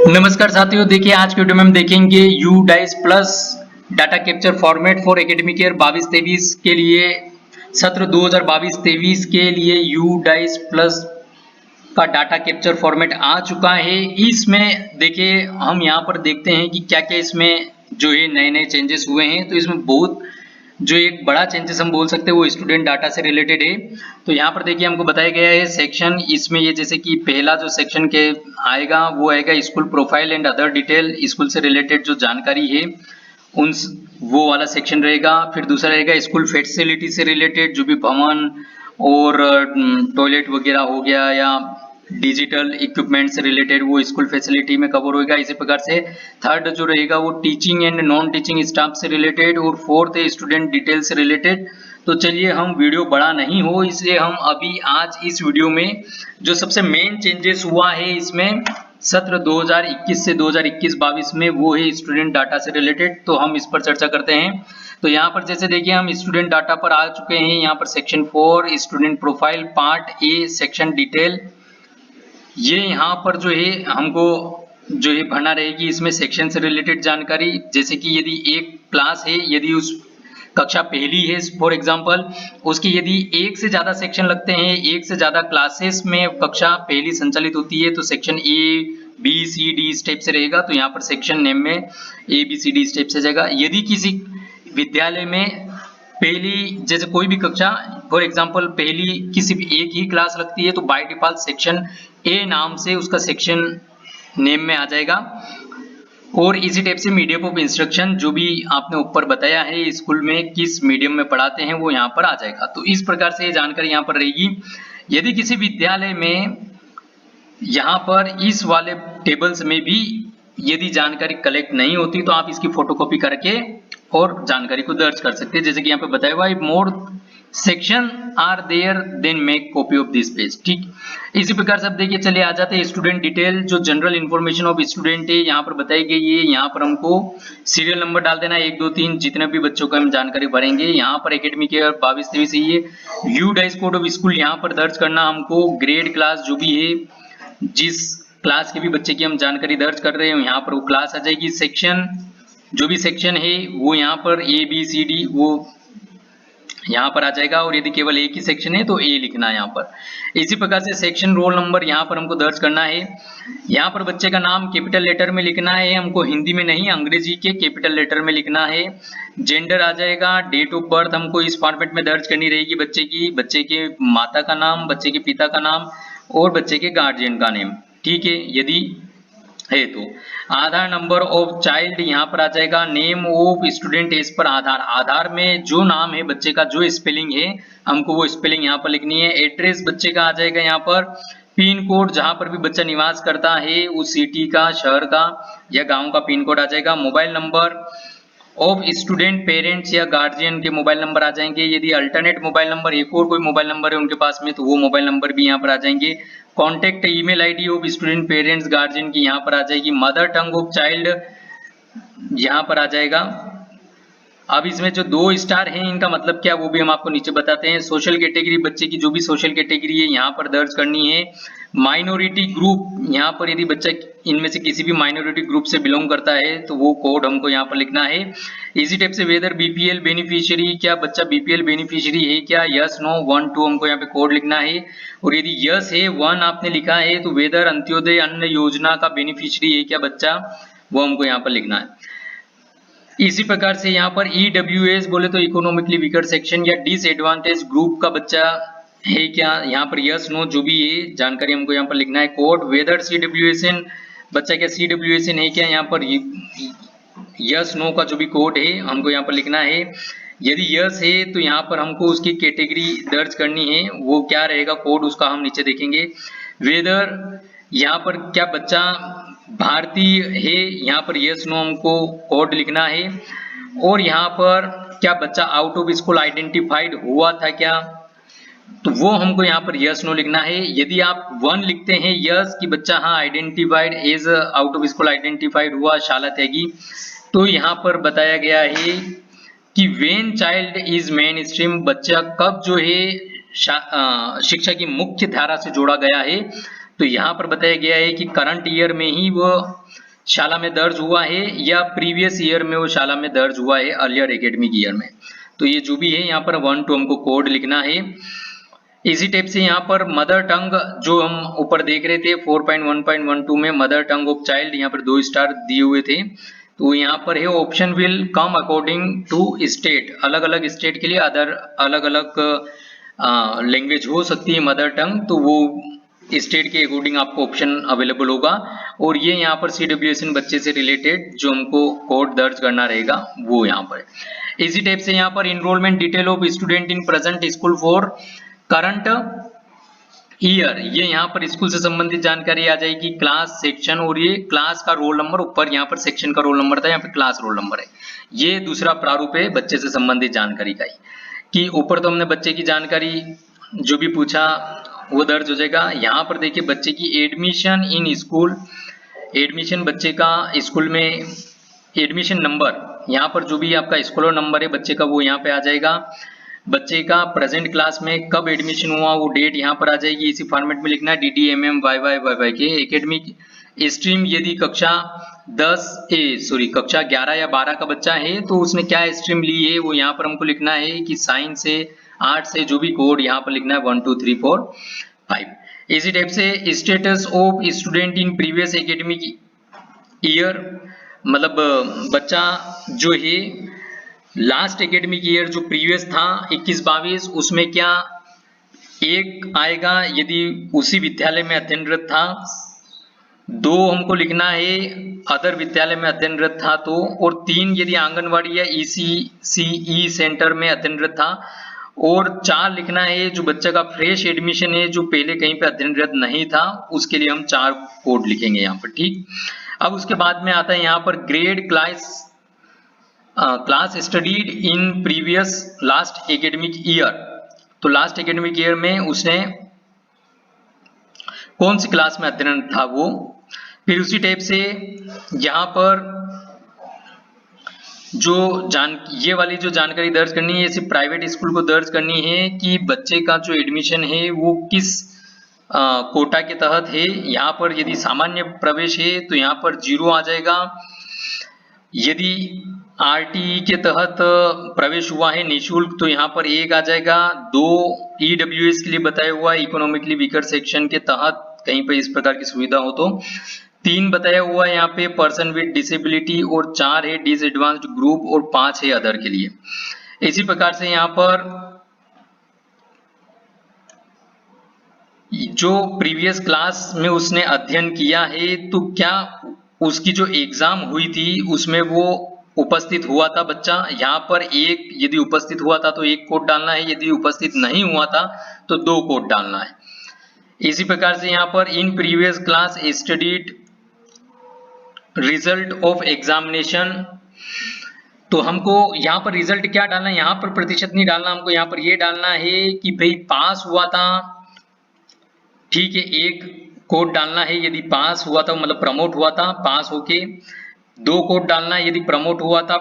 नमस्कार साथियों, देखिए आज के वीडियो में हम देखेंगे you dice plus data capture format for academic year 22-23 के लिए सत्र 2022-23 के लिए यू डाइस प्लस का डाटा कैप्चर फॉर्मेट आ चुका है। इसमें देखिए हम यहाँ पर देखते हैं कि क्या क्या इसमें जो है नए नए चेंजेस हुए हैं। तो इसमें बहुत जो एक बड़ा चेंजेस हम बोल सकते हैं वो स्टूडेंट डाटा से रिलेटेड है। तो यहाँ पर देखिए हमको बताया गया है सेक्शन, इसमें ये जैसे कि पहला जो सेक्शन के आएगा वो आएगा school profile and other detail, school से रिलेटेड जो जानकारी है उन वो वाला सेक्शन रहेगा। फिर दूसरा रहेगा स्कूल फैसिलिटी से रिलेटेड, जो भी भवन और टॉयलेट वगैरह हो गया या डिजिटल इक्विपमेंट से रिलेटेड वो स्कूल फैसिलिटी में कवर होगा। इसी प्रकार से थर्ड जो रहेगा वो teaching and non teaching staff से रिलेटेड, और फोर्थ है स्टूडेंट डिटेल से रिलेटेड। तो चलिए हम वीडियो बड़ा नहीं हो इसलिए हम अभी आज इस वीडियो में जो सबसे मेन चेंजेस हुआ है इसमें सत्र 2021 से 2021-22 में वो है स्टूडेंट डाटा से रिलेटेड, तो हम इस पर चर्चा करते हैं। तो यहाँ पर जैसे देखिए हम स्टूडेंट डाटा पर आ चुके हैं। यहाँ पर section 4 student profile part A section detail, ये यहाँ पर जो है हमको जो है भरना रहेगी इसमें सेक्शन से रिलेटेड जानकारी। जैसे कि यदि एक क्लास है, यदि उस कक्षा पहली है फॉर एग्जांपल, उसकी यदि एक से ज्यादा सेक्शन लगते हैं, एक से ज्यादा क्लासेस में कक्षा पहली संचालित होती है, तो section A B C D step से रहेगा। तो यहाँ पर सेक्शन नेम में A B C D step से जाएगा। यदि किसी विद्यालय में पहली जैसे कोई भी कक्षा फॉर एग्जांपल पहली किसी भी एक ही क्लास लगती है, तो बाय डिफॉल्ट सेक्शन ए नाम से उसका सेक्शन नेम में आ जाएगा। और इसी टाइप से मीडियम ऑफ इंस्ट्रक्शन, जो भी आपने ऊपर बताया है स्कूल में किस मीडियम में पढ़ाते हैं, वो यहाँ पर आ जाएगा। तो इस प्रकार से ये जानकारी यहाँ पर रहेगी। यदि किसी विद्यालय में यहाँ पर इस वाले टेबल्स में भी यदि जानकारी कलेक्ट नहीं होती, तो आप इसकी फोटोकॉपी करके और जानकारी को दर्ज कर सकते हैं। जैसे कि यहाँ पे बताया हुआ है more section are there then make copy of this page. ठीक, इसी प्रकार से अब देखिए चलिए आ जाते हैं स्टूडेंट डिटेल, जो जनरल इन्फॉर्मेशन ऑफ स्टूडेंट है यहाँ पर बताई गई है। यहाँ पर हमको सीरियल नंबर डाल देना है 1 2 3, जितने भी बच्चों को हम जानकारी भरेंगे। यहाँ पर एकेडमिक ईयर 22-23 ये you dice code of school यहाँ पर दर्ज करना हमको, ग्रेड क्लास जो भी है, जिस क्लास के भी बच्चे की हम जानकारी दर्ज कर रहे हैं यहाँ पर वो क्लास आ जाएगी। सेक्शन जो भी सेक्शन है वो यहाँ पर ए बी सी डी वो यहाँ पर आ जाएगा, और यदि केवल एक ही सेक्शन है तो ए लिखना है यहाँ पर। इसी प्रकार से सेक्शन रोल नंबर यहाँ पर हमको दर्ज करना है। यहाँ पर बच्चे का नाम कैपिटल लेटर में लिखना है हमको, हिंदी में नहीं अंग्रेजी के कैपिटल लेटर में लिखना है। जेंडर आ जाएगा, डेट ऑफ बर्थ हमको इस फॉर्मेट में दर्ज करनी रहेगी बच्चे की, बच्चे के माता का नाम, बच्चे के पिता का नाम और बच्चे के गार्जियन का नेम। ठीक है, यदि है तो आधार नंबर ऑफ चाइल्ड यहाँ पर आ जाएगा। Name of student as per आधार, आधार में जो नाम है बच्चे का जो स्पेलिंग है हमको वो स्पेलिंग यहाँ पर लिखनी है। एड्रेस बच्चे का आ जाएगा यहाँ पर। पिन कोड जहां पर भी बच्चा निवास करता है उस सिटी का, शहर का या गांव का पिन कोड आ जाएगा। Mobile number of student parents या गार्जियन के मोबाइल नंबर आ जाएंगे। यदि अल्टरनेट मोबाइल नंबर एक और कोई मोबाइल नंबर है उनके पास में, तो वो मोबाइल नंबर भी यहाँ पर आ जाएंगे। Contact email ID of student parents guardian की यहाँ पर आ जाएगी। मदर टंग ऑफ चाइल्ड यहाँ पर आ जाएगा। अब इसमें जो 2 स्टार हैं इनका मतलब क्या वो भी हम आपको नीचे बताते हैं। सोशल कैटेगरी, बच्चे की जो भी सोशल कैटेगरी है यहाँ पर दर्ज करनी है। माइनॉरिटी ग्रुप, यहाँ पर यदि बच्चा इनमें से किसी भी माइनॉरिटी ग्रुप से बिलोंग करता है तो वो कोड हमको यहाँ पर लिखना है। इसी टाइप से वेदर बीपीएल बेनिफिशियरी, क्या बच्चा बीपीएल बेनिफिशियरी है क्या, यस नो 1 2 हमको यहाँ पे कोड लिखना है। और यदि यस है 1 आपने लिखा है तो वेदर अंत्योदय अन्न योजना का बेनिफिशियरी है क्या बच्चा, वो हमको यहाँ पर लिखना है। इसी प्रकार से यहाँ पर EWS बोले तो इकोनॉमिकली वीकर सेक्शन या डिसएडवांटेज ग्रुप का बच्चा है क्या, यहाँ पर यस नो जो भी है जानकारी हमको यहाँ पर लिखना है। कोड वेदर CWSN, बच्चा क्या CWSN है क्या, यहाँ पर यस नो का जो भी कोड है हमको यहाँ पर लिखना है। यदि यस है तो यहाँ पर हमको उसकी कैटेगरी दर्ज करनी है, वो क्या रहेगा कोड उसका हम नीचे देखेंगे। वेदर यहाँ पर क्या बच्चा भारतीय है, यहाँ पर यस नो हमको कोड लिखना है। और यहाँ पर क्या बच्चा आउट ऑफ स्कूल आइडेंटिफाइड हुआ था क्या, तो वो हमको यहाँ पर यस नो लिखना है। यदि आप 1 लिखते हैं यस कि बच्चा हाँ identified as out of school identified हुआ, शाला त्यागी, तो यहाँ पर बताया गया है कि when child is main stream, बच्चा कब जो है शिक्षा की मुख्य धारा से जोड़ा गया है, तो यहाँ पर बताया गया है कि करंट ईयर में ही वो शाला में दर्ज हुआ है या प्रीवियस ईयर में वो शाला में दर्ज हुआ है अर्लियर एकेडमिक ईयर में। तो ये जो भी है यहाँ पर 1 2 हमको कोड लिखना है। इसी टाइप से यहाँ पर मदर टंग जो हम ऊपर देख रहे थे 4.1.12 में मदर टंग ऑफ चाइल्ड, यहाँ पर 2 स्टार दिए हुए थे। तो यहाँ पर है option will come according to state, अलग अलग स्टेट के लिए अलग अलग लैंग्वेज हो सकती है मदर टंग, तो वो स्टेट के अकॉर्डिंग आपको ऑप्शन अवेलेबल होगा। और ये यहाँ पर CWSN बच्चे से रिलेटेड जो हमको कोड दर्ज करना रहेगा वो यहाँ पर। इसी टाइप से यहाँ पर enrollment detail of student in present school for current year, ये यहाँ पर स्कूल से संबंधित जानकारी आ जाएगी, क्लास, सेक्शन, और ये क्लास का रोल नंबर, ऊपर यहाँ पर सेक्शन का रोल नंबर था, यहाँ पे क्लास रोल नंबर है। ये दूसरा प्रारूप है बच्चे से संबंधित जानकारी का ही, कि ऊपर तो हमने बच्चे की जानकारी जो भी पूछा वो दर्ज हो जाएगा। यहाँ पर देखिए बच्चे की एडमिशन इन स्कूल, एडमिशन बच्चे का स्कूल में, एडमिशन नंबर, यहाँ पर जो भी आपका स्कॉलर नंबर है बच्चे का वो यहाँ पे आ जाएगा। बच्चे का प्रेजेंट क्लास में कब एडमिशन हुआ वो डेट यहाँ पर आ जाएगी, इसी फॉर्मेट में लिखना है DDMM YY के। एकेडमिक स्ट्रीम यदि कक्षा 11 या 12 का बच्चा है तो उसने क्या स्ट्रीम ली है वो यहाँ पर हमको लिखना है कि साइंस से, आर्ट से, जो भी कोड यहाँ पर लिखना है 1 2 3 4 5। इसी टाइप से status of student in previous academic year, मतलब बच्चा जो है लास्ट एकेडमिक ईयर जो प्रीवियस था 21-22 उसमें क्या एक आएगा यदि उसी विद्यालय में अध्ययनरत था, 2 हमको लिखना है अदर विद्यालय में अध्ययनरत था तो, और 3 यदि आंगनवाड़ी या ECCE सेंटर में अध्ययनरत था, और 4 लिखना है जो बच्चा का फ्रेश एडमिशन है जो पहले कहीं पे अध्ययनरत नहीं था, उसके लिए हम 4 कोड लिखेंगे यहाँ पर। ठीक, अब उसके बाद में आता है यहाँ पर grade, class studied in previous last academic year, तो लास्ट एकेडमिक ईयर में उसने कौन सी क्लास में अध्ययन था वो। फिर उसी टाइप से यहाँ पर जो ये वाली जो जानकारी दर्ज करनी है सिर्फ प्राइवेट स्कूल को दर्ज करनी है कि बच्चे का जो एडमिशन है वो किस कोटा के तहत है। यहाँ पर यदि सामान्य प्रवेश है तो यहाँ पर 0 आ जाएगा, यदि RTE के तहत प्रवेश हुआ है निःशुल्क तो यहाँ पर 1 आ जाएगा, 2 EWS के लिए बताया हुआ इकोनॉमिकली वीकर सेक्शन के तहत कहीं पर इस प्रकार की सुविधा हो तो, 3 बताया हुआ है यहाँ पे पर्सन विद डिसेबिलिटी, और 4 है डिसएडवांस्ड ग्रुप, और 5 है अदर के लिए। इसी प्रकार से यहाँ पर जो प्रीवियस क्लास में उसने अध्ययन किया है तो क्या उसकी जो एग्जाम हुई थी उसमें वो उपस्थित हुआ था बच्चा, यहाँ पर 1 यदि उपस्थित हुआ था तो 1 कोड डालना है, यदि उपस्थित नहीं हुआ था तो 2 कोड डालना है। इसी प्रकार से यहाँ पर in previous class studied result of examination, तो हमको यहाँ पर रिजल्ट क्या डालना है, यहाँ पर प्रतिशत नहीं डालना, हमको यहाँ पर ये डालना है कि भाई पास हुआ था, ठीक है, 1 कोड डालना है यदि पास हुआ था मतलब प्रमोट हुआ था पास होके, 2 कोड डालना है यदि प्रमोट हुआ था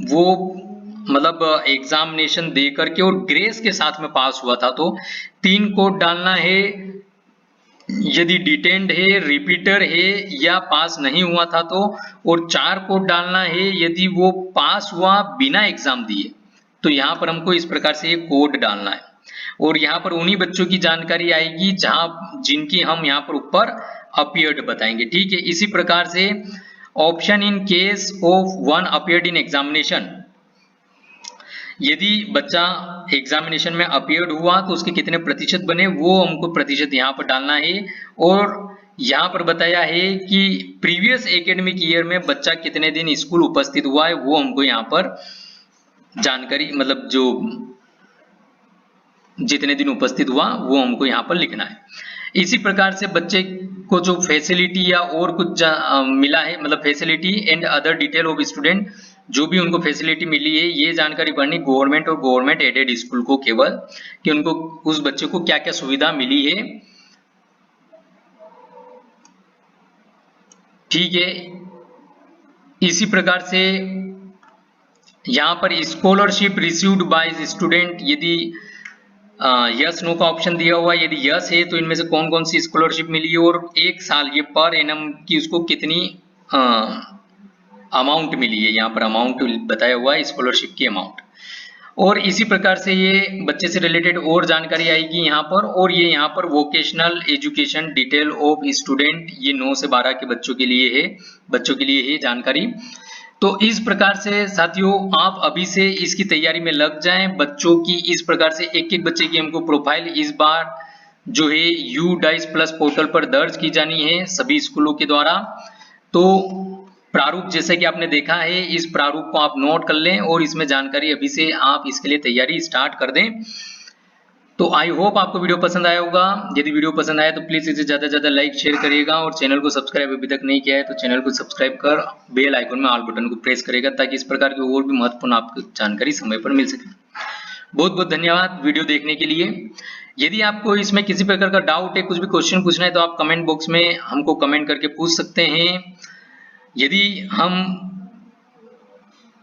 वो मतलब एग्जामिनेशन दे करके और ग्रेस के साथ में पास हुआ था तो, 3 कोड डालना है यदि डिटेंड है, रिपीटर है या पास नहीं हुआ था तो, और 4 कोड डालना है यदि वो पास हुआ बिना एग्जाम दिए। तो यहाँ पर हमको इस प्रकार से एक कोड डालना है, और यहाँ पर उन्हीं बच्चों की जानकारी आएगी जिनकी हम यहाँ पर ऊपर अपीयर्ड बताएंगे। ठीक है, इसी प्रकार से option in case of 1 appeared in examination, यदि बच्चा एग्जामिनेशन में अपीयर्ड हुआ तो उसके कितने प्रतिशत बने वो हमको प्रतिशत यहाँ पर डालना है, और यहाँ पर बताया है कि प्रीवियस एकेडमिक ईयर में बच्चा कितने दिन स्कूल उपस्थित हुआ है वो हमको यहाँ पर जानकारी मतलब जो जितने दिन उपस्थित हुआ वो हमको यहाँ पर लिखना है। इसी प्रकार से बच्चे को जो फैसिलिटी या और कुछ मिला है मतलब facility and other detail of student, जो भी उनको फैसिलिटी मिली है ये जानकारी पढ़नी गवर्नमेंट और गवर्नमेंट एडेड स्कूल को केवल, कि उनको उस बच्चे को क्या क्या सुविधा मिली है। ठीक है, इसी प्रकार से यहाँ पर स्कॉलरशिप रिसीव्ड बाय स्टूडेंट, यदि यस नो का ऑप्शन दिया हुआ है। यदि यस है तो इनमें से कौन कौन सी स्कॉलरशिप मिली है और एक साल ये पर एनम की उसको कितनी अमाउंट मिली है, यहाँ पर अमाउंट बताया हुआ है स्कॉलरशिप की अमाउंट। और इसी प्रकार से ये बच्चे से रिलेटेड और जानकारी आएगी यहाँ पर। और ये यहाँ पर vocational education detail of student, ये 9 से 12 के बच्चों के लिए है, जानकारी। तो इस प्रकार से साथियों आप अभी से इसकी तैयारी में लग जाएं। बच्चों की इस प्रकार से एक एक बच्चे की हमको प्रोफाइल इस बार जो है UDICE प्लस पोर्टल पर दर्ज की जानी है सभी स्कूलों के द्वारा। तो प्रारूप जैसे कि आपने देखा है, इस प्रारूप को आप नोट कर लें और इसमें जानकारी अभी से आप इसके लिए तैयारी स्टार्ट कर दें। तो आई होप आपको वीडियो पसंद आया होगा। यदि वीडियो पसंद आया तो प्लीज इसे ज्यादा से ज्यादा लाइक शेयर करिएगा और चैनल को सब्सक्राइब अभी तक नहीं किया है तो चैनल को सब्सक्राइब कर बेल आइकन में ऑल बटन को प्रेस करेगा ताकि इस प्रकार की और भी महत्वपूर्ण आपको जानकारी समय पर मिल सके। बहुत बहुत धन्यवाद वीडियो देखने के लिए। यदि आपको इसमें किसी प्रकार का डाउट है, कुछ भी क्वेश्चन पूछना है तो आप कमेंट बॉक्स में हमको कमेंट करके पूछ सकते हैं। यदि हम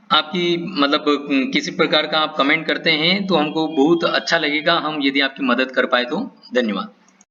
आपकी मतलब किसी प्रकार का आप कमेंट करते हैं तो हमको बहुत अच्छा लगेगा, हम यदि आपकी मदद कर पाए तो। धन्यवाद।